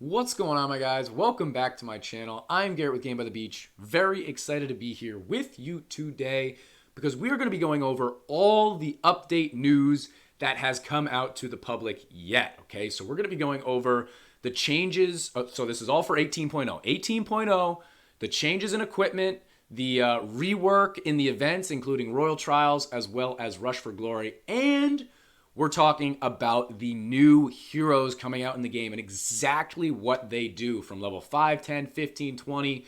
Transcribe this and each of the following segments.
What's going on, my guys? Welcome back to my channel. I'm Garrett with Game by the Beach. Very excited to be here with you today because we are going to be going over all the update news that has come out to the public yet. Okay, so we're going to be going over the changes. So this is all for 18.0. 18.0, the changes in equipment, the rework in the events, including Royal Trials as well as Rush for Glory, and we're talking about the new heroes coming out in the game and exactly what they do from level 5, 10, 15, 20,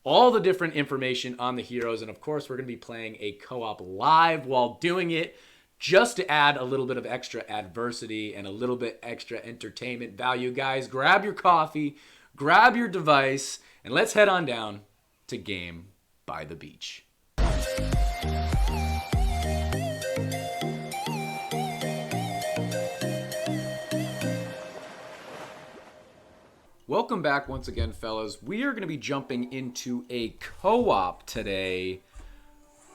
all the different information on the heroes. And of course, we're going to be playing a co-op live while doing it just to add a little bit of extra adversity and a little bit extra entertainment value. Guys, grab your coffee, grab your device, and let's head on down to Game by the Beach. Welcome back once again, fellas. We are going to be jumping into a co-op today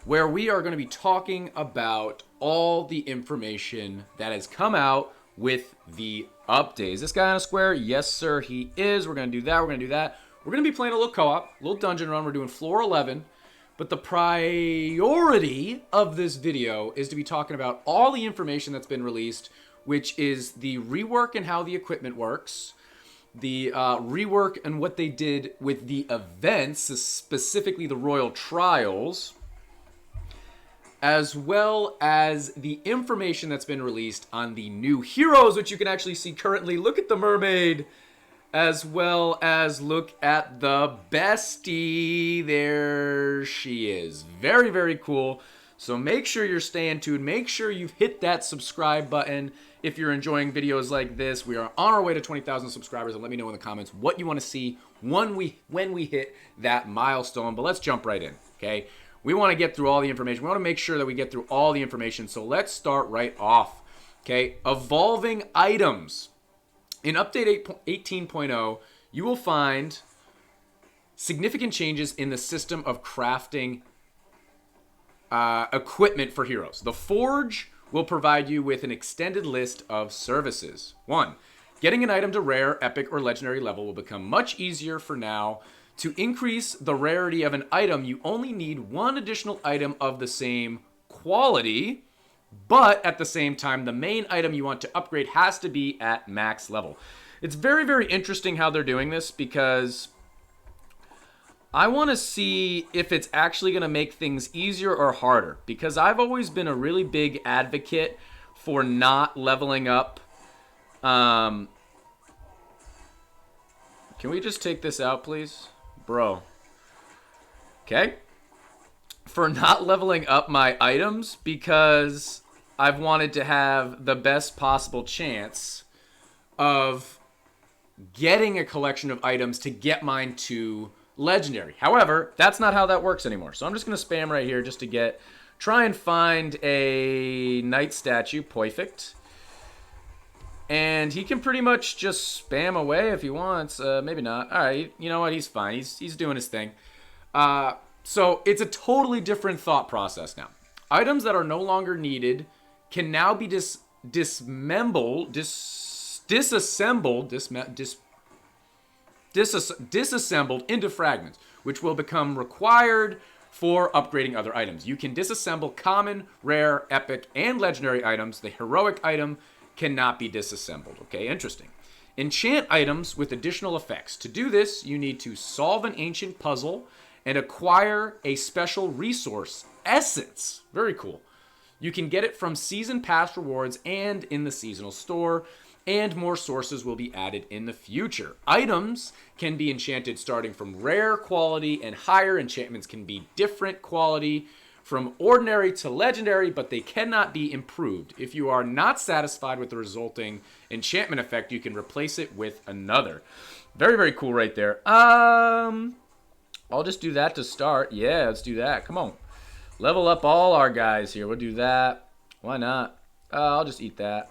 where we are going to be talking about all the information that has come out with the update. Is this guy on a square? Yes, sir, he is. We're going to do that. We're going to do that. We're going to be playing a little co-op, a little dungeon run. We're doing floor 11. But the priority of this video is to be talking about all the information that's been released, which is the rework and how the equipment works, the rework and what they did with the events, specifically the Royal Trials, as well as the information that's been released on the new heroes, which you can actually see currently. Look at the mermaid, as well as look at the bestie. There she is. Very, very cool. So make sure you're staying tuned. Make sure you've hit that subscribe button. If you're enjoying videos like this, we are on our way to 20,000 subscribers, and let me know in the comments what you want to see when we hit that milestone. But let's jump right in, okay? We want to get through all the information. We want to make sure that we get through all the information. So let's start right off, okay? Evolving items. In Update 18.0, you will find significant changes in the system of crafting equipment for heroes. The Forge will provide you with an extended list of services. 1. Getting an item to rare, epic, or legendary level will become much easier for now. To increase the rarity of an item, you only need one additional item of the same quality, but at the same time, the main item you want to upgrade has to be at max level. It's very, very interesting how they're doing this because I want to see if it's actually going to make things easier or harder, because I've always been a really big advocate for not leveling up. Can we just take this out, please? Bro. Okay. For not leveling up my items because I've wanted to have the best possible chance of getting a collection of items to get mine to legendary. However, that's not how that works anymore. So I'm just going to spam right here just to try and find a knight statue, perfect. And he can pretty much just spam away if he wants. Maybe not. All right, you know what? He's fine. He's doing his thing. So it's a totally different thought process now. Items that are no longer needed can now be disassembled into fragments, which will become required for upgrading other items. You can disassemble common, rare, epic, and legendary items. The heroic item cannot be disassembled. Okay, interesting. Enchant items with additional effects. To do this, you need to solve an ancient puzzle and acquire a special resource, essence. Very cool. You can get it from season pass rewards and in the seasonal store, and more sources will be added in the future. Items can be enchanted starting from rare quality, and higher enchantments can be different quality from ordinary to legendary, but they cannot be improved. If you are not satisfied with the resulting enchantment effect, you can replace it with another. Very, very cool right there. I'll just do that to start. Yeah, let's do that. Come on. Level up all our guys here. We'll do that. Why not? I'll just eat that.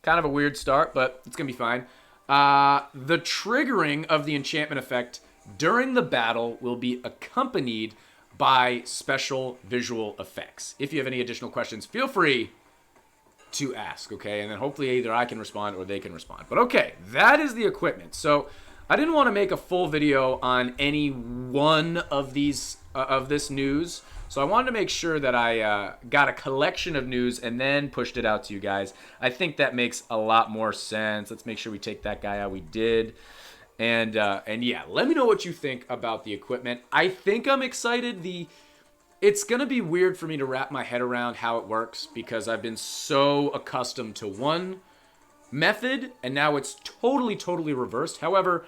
Kind of a weird start, but it's going to be fine. The triggering of the enchantment effect during the battle will be accompanied by special visual effects. If you have any additional questions, feel free to ask, okay? And then hopefully either I can respond or they can respond. But okay, that is the equipment. So I didn't want to make a full video on any one of these of this news. So I wanted to make sure that I got a collection of news and then pushed it out to you guys. I think that makes a lot more sense. Let's make sure we take that guy out. We did. And yeah, let me know what you think about the equipment. I think I'm excited. It's going to be weird for me to wrap my head around how it works because I've been so accustomed to one method and now it's totally reversed. However,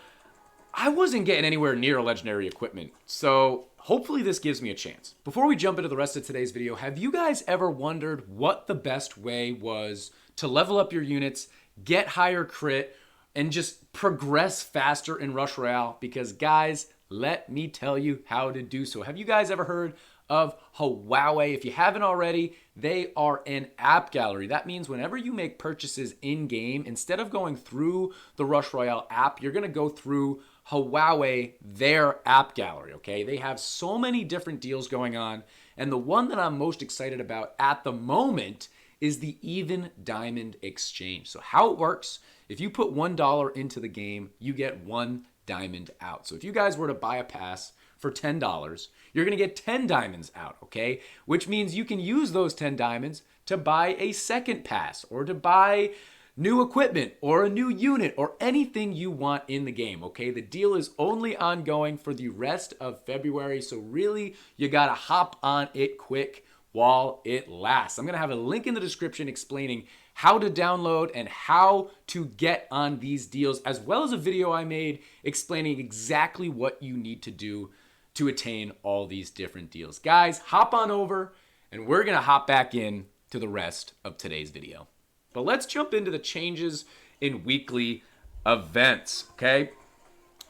I wasn't getting anywhere near a legendary equipment, so hopefully this gives me a chance. Before we jump into the rest of today's video, have you guys ever wondered what the best way was to level up your units, get higher crit, and just progress faster in Rush Royale? Because guys, let me tell you how to do so. Have you guys ever heard of Huawei? If you haven't already, they are an app gallery. That means whenever you make purchases in-game, instead of going through the Rush Royale app, you're gonna go through Huawei, their app gallery, okay? They have so many different deals going on, and the one that I'm most excited about at the moment is the Even Diamond Exchange. So how it works, if you put $1 into the game, you get 1 diamond out. So if you guys were to buy a pass for $10, you're gonna get 10 diamonds out, okay? Which means you can use those 10 diamonds to buy a second pass or to buy new equipment or a new unit or anything you want in the game, okay? The deal is only ongoing for the rest of February, so really you gotta hop on it quick while it lasts. I'm gonna have a link in the description explaining how to download and how to get on these deals, as well as a video I made explaining exactly what you need to do to attain all these different deals. Guys, hop on over and we're gonna hop back in to the rest of today's video. But let's jump into the changes in weekly events, okay?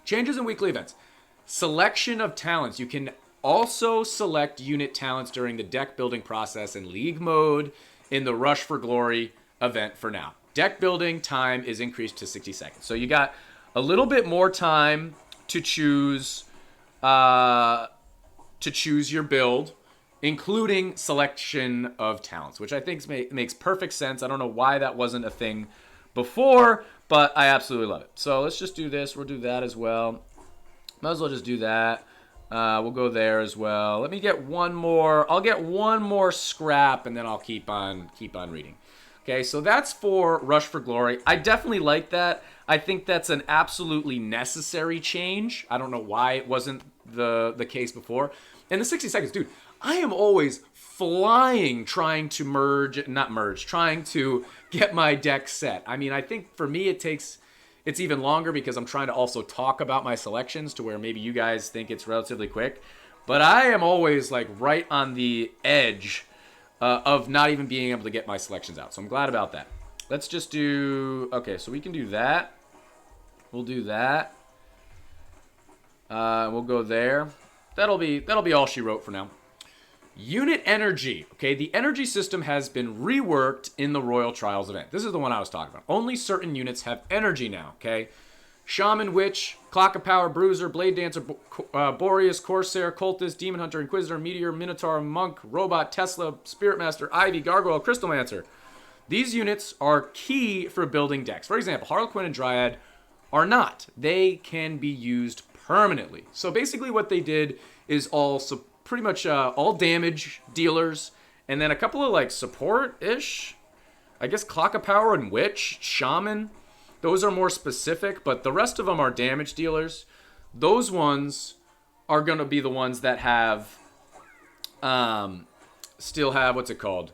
Changes in weekly events. Selection of talents. You can also select unit talents during the deck building process in League mode in the Rush for Glory event for now. Deck building time is increased to 60 seconds. So you got a little bit more time to choose your build, including selection of talents, which I think makes perfect sense. I don't know why that wasn't a thing before, but I absolutely love it. So let's just do this. We'll do that as well. Might as well just do that. We'll go there as well. Let me get one more. I'll get one more scrap, and then I'll keep on reading. Okay, so that's for Rush for Glory. I definitely like that. I think that's an absolutely necessary change. I don't know why it wasn't the case before. And the 60 seconds, dude, I am always flying trying to trying to get my deck set. I mean, I think for me it's even longer because I'm trying to also talk about my selections to where maybe you guys think it's relatively quick. But I am always like right on the edge of not even being able to get my selections out. So I'm glad about that. Let's just do, okay, so we can do that. We'll do that. We'll go there. That'll be all she wrote for now. Unit energy. Okay, the energy system has been reworked in the Royal Trials event. This is the one I was talking about. Only certain units have energy now, okay? Shaman, Witch, Clock of Power, Bruiser, Blade Dancer, Boreas, Corsair, Cultist, Demon Hunter, Inquisitor, Meteor, Minotaur, Monk, Robot, Tesla, Spirit Master, Ivy, Gargoyle, Crystalmancer. These units are key for building decks. For example, Harlequin and Dryad are not. They can be used permanently. So basically what they did is pretty much all damage dealers, and then a couple of like support-ish. I guess Clock of Power and Witch, Shaman. Those are more specific, but the rest of them are damage dealers. Those ones are going to be the ones that have, still have, what's it called?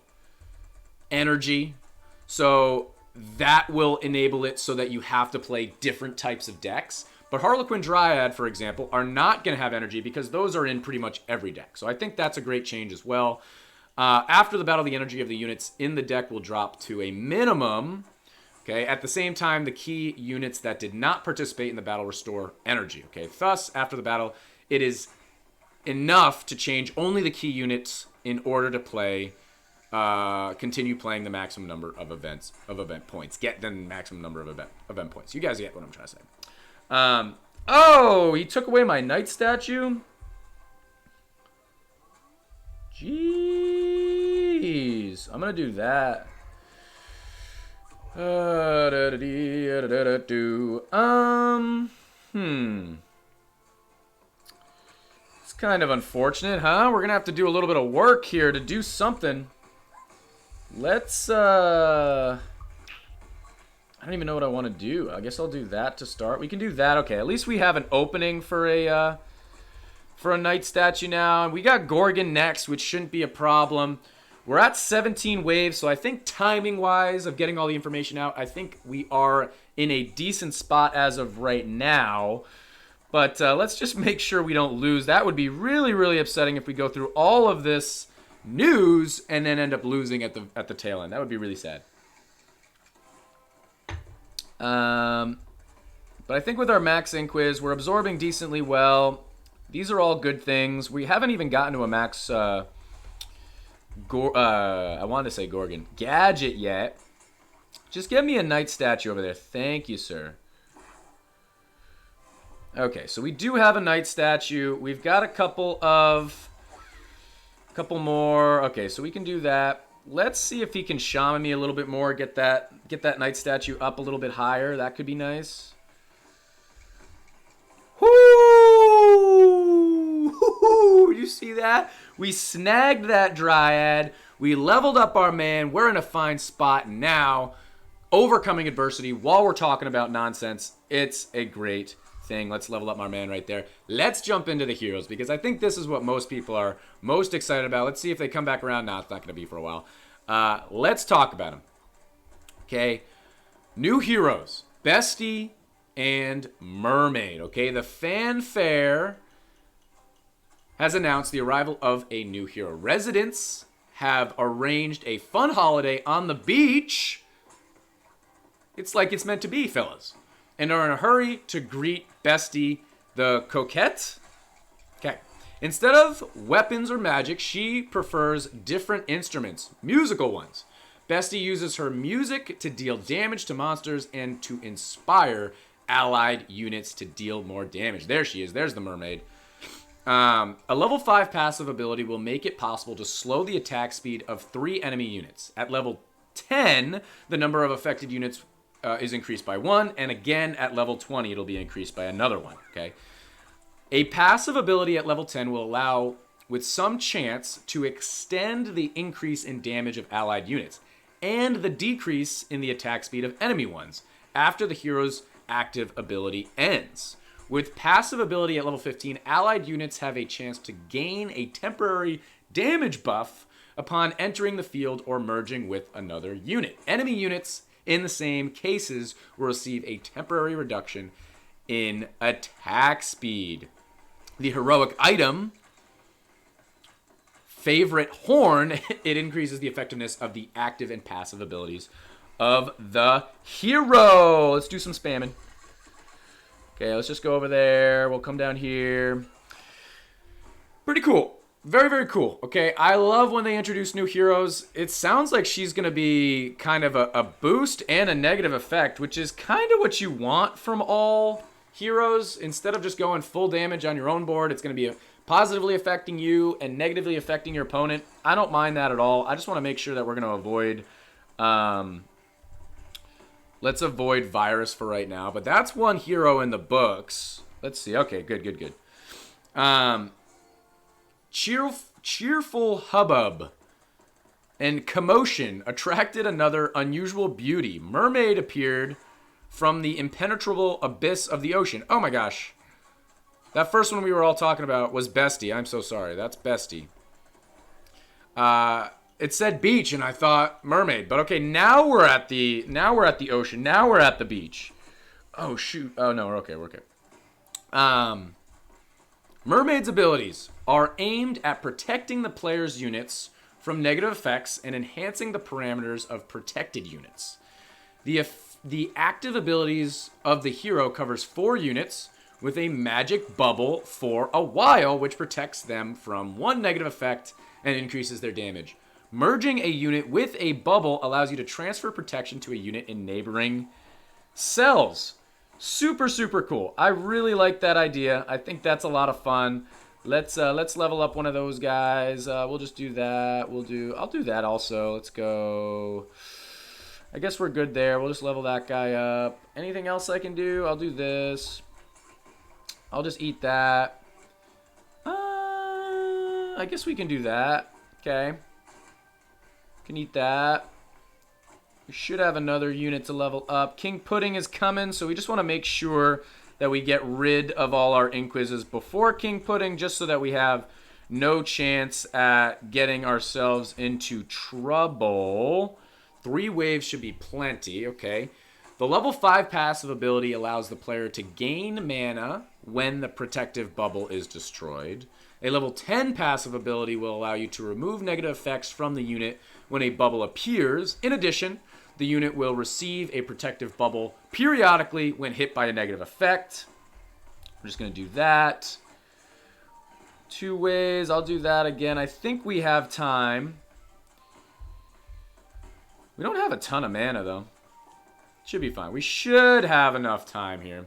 Energy. So that will enable it so that you have to play different types of decks. But Harlequin Dryad, for example, are not going to have energy because those are in pretty much every deck. So I think that's a great change as well. After the battle, the energy of the units in the deck will drop to a minimum. Okay. At the same time, the key units that did not participate in the battle restore energy. Okay. Thus, after the battle, it is enough to change only the key units in order to play, continue playing the maximum number of event points. Get the maximum number of event points. You guys get what I'm trying to say. Oh, he took away my knight statue. Jeez. I'm going to do that. It's kind of unfortunate, huh? We're gonna have to do a little bit of work here to do something. Let's, I don't even know what I want to do. I guess I'll do that to start. We can do that. Okay, at least we have an opening for a knight statue now. We got Gorgon next, which shouldn't be a problem. We're at 17 waves, so I think timing-wise of getting all the information out, I think we are in a decent spot as of right now. But let's just make sure we don't lose. That would be really, really upsetting if we go through all of this news and then end up losing at the tail end. That would be really sad. But I think with our max inquiz, we're absorbing decently well. These are all good things. We haven't even gotten to a max I wanted to say Gorgon gadget yet. Just get me a knight statue over there. Thank you, sir. Okay, so we do have a knight statue. We've got a couple more. Okay, so we can do that. Let's see if he can shaman me a little bit more. Get that knight statue up a little bit higher. That could be nice. Whoo! You see that? We snagged that dryad. We leveled up our man. We're in a fine spot now. Overcoming adversity while we're talking about nonsense. It's a great thing. Let's level up our man right there. Let's jump into the heroes because I think this is what most people are most excited about. Let's see if they come back around. Nah, it's not going to be for a while. Let's talk about them. Okay. New heroes. Bestie and Mermaid. Okay. The fanfare has announced the arrival of a new hero. Residents have arranged a fun holiday on the beach. It's like it's meant to be, fellas. And are in a hurry to greet Bestie the coquette. Okay. Instead of weapons or magic, she prefers different instruments, musical ones. Bestie uses her music to deal damage to monsters and to inspire allied units to deal more damage. There she is. There's the mermaid. A level 5 passive ability will make it possible to slow the attack speed of 3 enemy units. At level 10, the number of affected units is increased by 1, and again at level 20 it'll be increased by another 1. Okay. A passive ability at level 10 will allow, with some chance, to extend the increase in damage of allied units and the decrease in the attack speed of enemy ones after the hero's active ability ends. With passive ability at level 15, allied units have a chance to gain a temporary damage buff upon entering the field or merging with another unit. Enemy units in the same cases will receive a temporary reduction in attack speed. The heroic item, favorite horn, it increases the effectiveness of the active and passive abilities of the hero. Let's do some spamming. Okay, let's just go over there. We'll come down here. Pretty cool. Very, very cool. Okay, I love when they introduce new heroes. It sounds like she's going to be kind of a boost and a negative effect, which is kind of what you want from all heroes. Instead of just going full damage on your own board, it's going to be positively affecting you and negatively affecting your opponent. I don't mind that at all. I just want to make sure that we're going to avoid... let's avoid virus for right now. But that's one hero in the books. Let's see. Okay, good. Cheerful hubbub and commotion attracted another unusual beauty. Mermaid appeared from the impenetrable abyss of the ocean. Oh my gosh. That first one we were all talking about was Bestie. I'm so sorry. That's Bestie. It said beach and I thought mermaid. But okay, now we're at the ocean. Now we're at the beach. Oh shoot. Oh no, we're okay. Mermaid's abilities are aimed at protecting the player's units from negative effects and enhancing the parameters of protected units. The active abilities of the hero covers 4 units with a magic bubble for a while, which protects them from 1 negative effect and increases their damage. Merging a unit with a bubble allows you to transfer protection to a unit in neighboring cells. Super, super cool. I really like that idea. I think that's a lot of fun. Let's level up one of those guys. We'll just do that. I'll do that also. Let's go. I guess we're good there. We'll just level that guy up. Anything else I can do? I'll do this. I'll just eat that. I guess we can do that. Okay. Can eat that. We should have another unit to level up. King Pudding is coming, so we just want to make sure that we get rid of all our Inquises before King Pudding, just so that we have no chance at getting ourselves into trouble. 3 waves should be plenty, okay. The level 5 passive ability allows the player to gain mana when the protective bubble is destroyed. A level 10 passive ability will allow you to remove negative effects from the unit when a bubble appears. In addition, the unit will receive a protective bubble periodically when hit by a negative effect. We're just going to do that. 2 ways. I'll do that again. I think we have time. We don't have a ton of mana, though. Should be fine. We should have enough time here.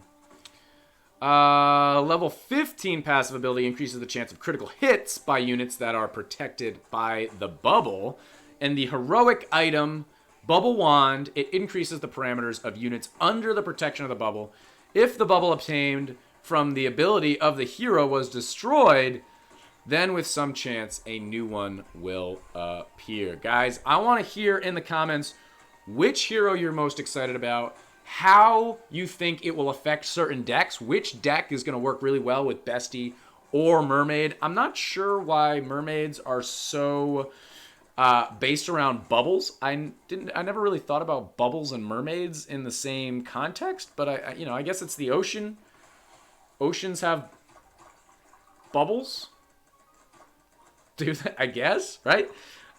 Level 15 passive ability increases the chance of critical hits by units that are protected by the bubble. And the heroic item, Bubble Wand, it increases the parameters of units under the protection of the bubble. If the bubble obtained from the ability of the hero was destroyed, then with some chance, a new one will appear. Guys, I want to hear in the comments which hero you're most excited about, how you think it will affect certain decks, which deck is going to work really well with Bestie or Mermaid. I'm not sure why mermaids are so based around bubbles. I never really thought about bubbles and mermaids in the same context, but I guess it's the ocean. Oceans have bubbles. Do that, I guess, right?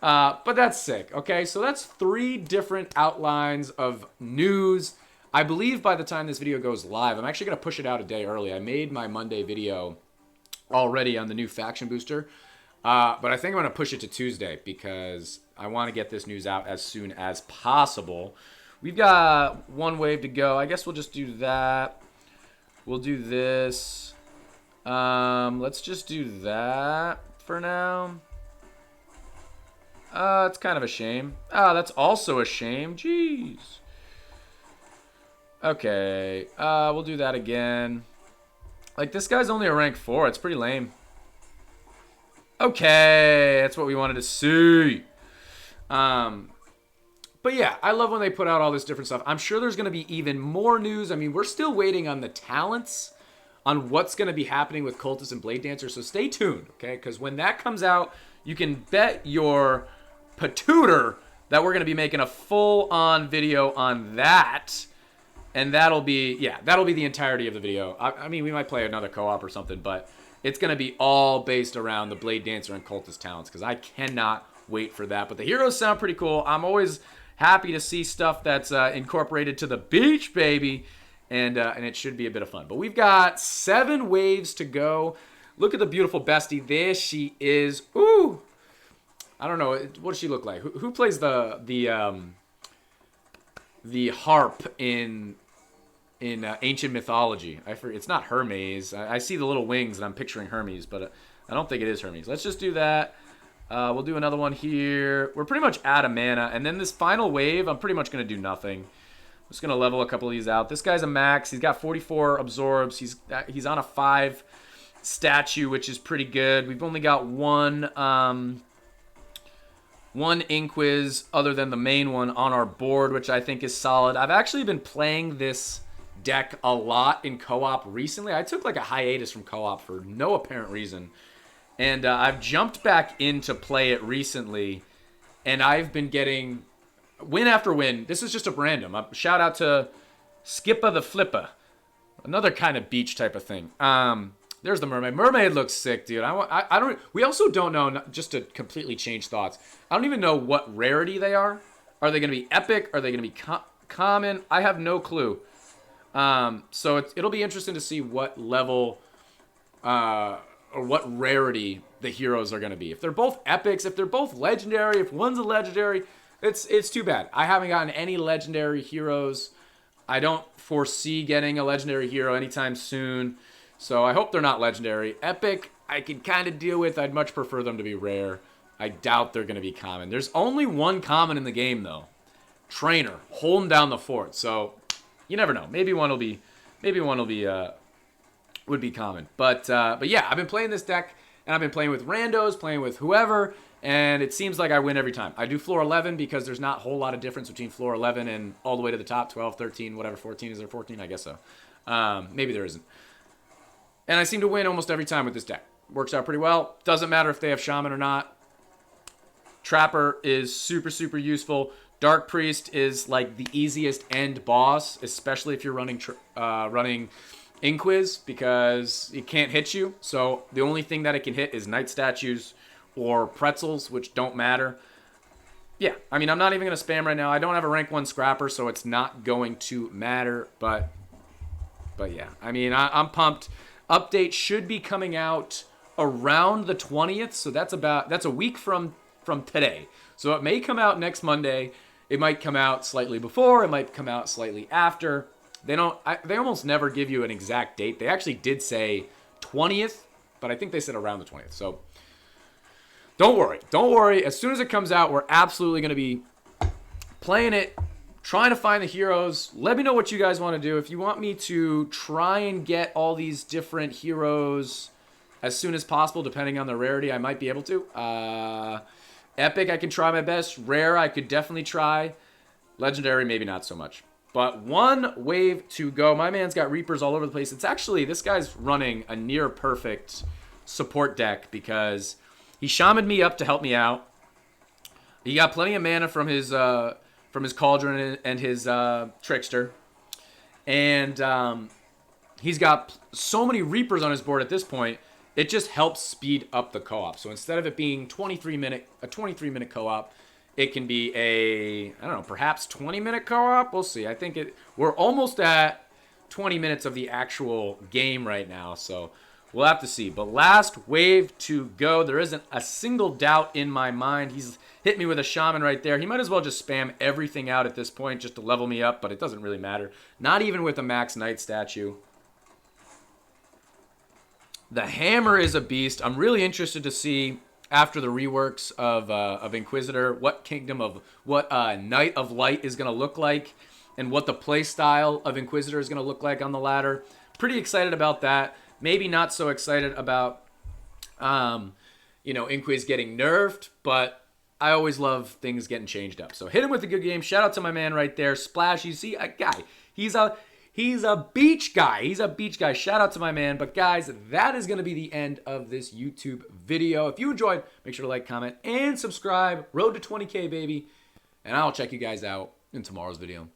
But that's sick. Okay, so that's 3 different outlines of news. I believe by the time this video goes live, I'm actually going to push it out a day early. I made my Monday video already on the new faction booster, but I think I'm going to push it to Tuesday because I want to get this news out as soon as possible. We've got 1 wave to go. I guess we'll just do that. We'll do this. Let's just do that for now. It's kind of a shame. That's also a shame. Jeez. Okay. We'll do that again. Like, this guy's only a rank 4. It's pretty lame. Okay. That's what we wanted to see. But yeah, I love when they put out all this different stuff. I'm sure there's going to be even more news. I mean, we're still waiting on the talents on what's going to be happening with Cultist and Blade Dancer. So stay tuned, okay? Because when that comes out, you can bet your patooter that we're going to be making a full-on video on that. And that'll be the entirety of the video. I mean, we might play another co-op or something, but it's going to be all based around the Blade Dancer and Cultist talents because I cannot wait for that. But the heroes sound pretty cool. I'm always happy to see stuff that's incorporated to the beach, baby. And it should be a bit of fun. But we've got 7 waves to go. Look at the beautiful Bestie. There she is. Ooh. I don't know. What does she look like? Who plays the harp in ancient mythology? I forget. It's not Hermes. I see the little wings and I'm picturing Hermes, but I don't think it is Hermes. Let's just do that. We'll do another one here. We're pretty much out of mana. And then this final wave, I'm pretty much going to do nothing. I'm just going to level a couple of these out. This guy's a max. He's got 44 absorbs. He's on a 5 statue, which is pretty good. We've only got one Inquiz other than the main one on our board, which I think is solid. I've actually been playing this deck a lot in co-op recently. I took like a hiatus from co-op for no apparent reason. And I've jumped back in to play it recently. And I've been getting win after win. This is just a random. Shout out to Skippa the Flippa. Another kind of beach type of thing. There's the mermaid. Mermaid looks sick, dude. I don't. We also don't know. Just to completely change thoughts, I don't even know what rarity they are. Are they going to be epic? Are they going to be common? I have no clue. So it'll be interesting to see what level or what rarity the heroes are going to be. If they're both epics, if they're both legendary, if one's a legendary, it's too bad. I haven't gotten any legendary heroes. I don't foresee getting a legendary hero anytime soon. So I hope they're not legendary. Epic, I can kind of deal with. I'd much prefer them to be rare. I doubt they're going to be common. There's only one common in the game, though. trainer holding down the fort. So you never know. Maybe one will be would be common. But yeah, I've been playing this deck, and I've been playing with randos, playing with whoever, and it seems like I win every time. I do floor 11 because there's not a whole lot of difference between floor 11 and all the way to the top, 12, 13, whatever, 14. Is there 14? I guess so. Maybe there isn't. And I seem to win almost every time with this deck. Works out pretty well. Doesn't matter if they have Shaman or not. Trapper is super, super useful. Dark Priest is like the easiest end boss, especially if you're running Inquiz, because it can't hit you. So the only thing that it can hit is Night Statues or Pretzels, which don't matter. Yeah, I mean, I'm not even going to spam right now. I don't have a rank 1 Scrapper, so it's not going to matter. But yeah, I mean, I'm pumped. Update should be coming out around the 20th, so that's a week from today. So it may come out next Monday. It might come out slightly before. It might come out slightly after. They almost never give you an exact date. They actually did say 20th, but I think they said around the 20th. So don't worry. As soon as it comes out, we're absolutely going to be playing it, trying to find the heroes. Let me know what you guys want to do. If you want me to try and get all these different heroes as soon as possible, depending on the rarity, I might be able to. Epic, I can try my best. Rare, I could definitely try. Legendary, maybe not so much. But one wave to go. My man's got Reapers all over the place. It's actually, this guy's running a near perfect support deck because he shamaned me up to help me out. He got plenty of mana from his Cauldron and his Trickster. And he's got so many Reapers on his board at this point, it just helps speed up the co-op. So instead of it being a 23-minute co-op, it can be perhaps 20-minute co-op. We'll see. I think we're almost at 20 minutes of the actual game right now, so we'll have to see. But last wave to go. There isn't a single doubt in my mind. He's hit me with a Shaman right there. He might as well just spam everything out at this point just to level me up, but it doesn't really matter. Not even with a max Knight statue. The Hammer is a beast. I'm really interested to see after the reworks of Inquisitor what Knight of Light is going to look like and what the play style of Inquisitor is going to look like on the ladder. Pretty excited about that. Maybe not so excited about Inquiz getting nerfed, but I always love things getting changed up. So hit him with a good game. Shout out to my man right there, Splash. You see a guy. He's a beach guy. He's a beach guy. Shout out to my man. But guys, that is going to be the end of this YouTube video. If you enjoyed, make sure to like, comment, and subscribe. Road to 20K, baby. And I'll check you guys out in tomorrow's video.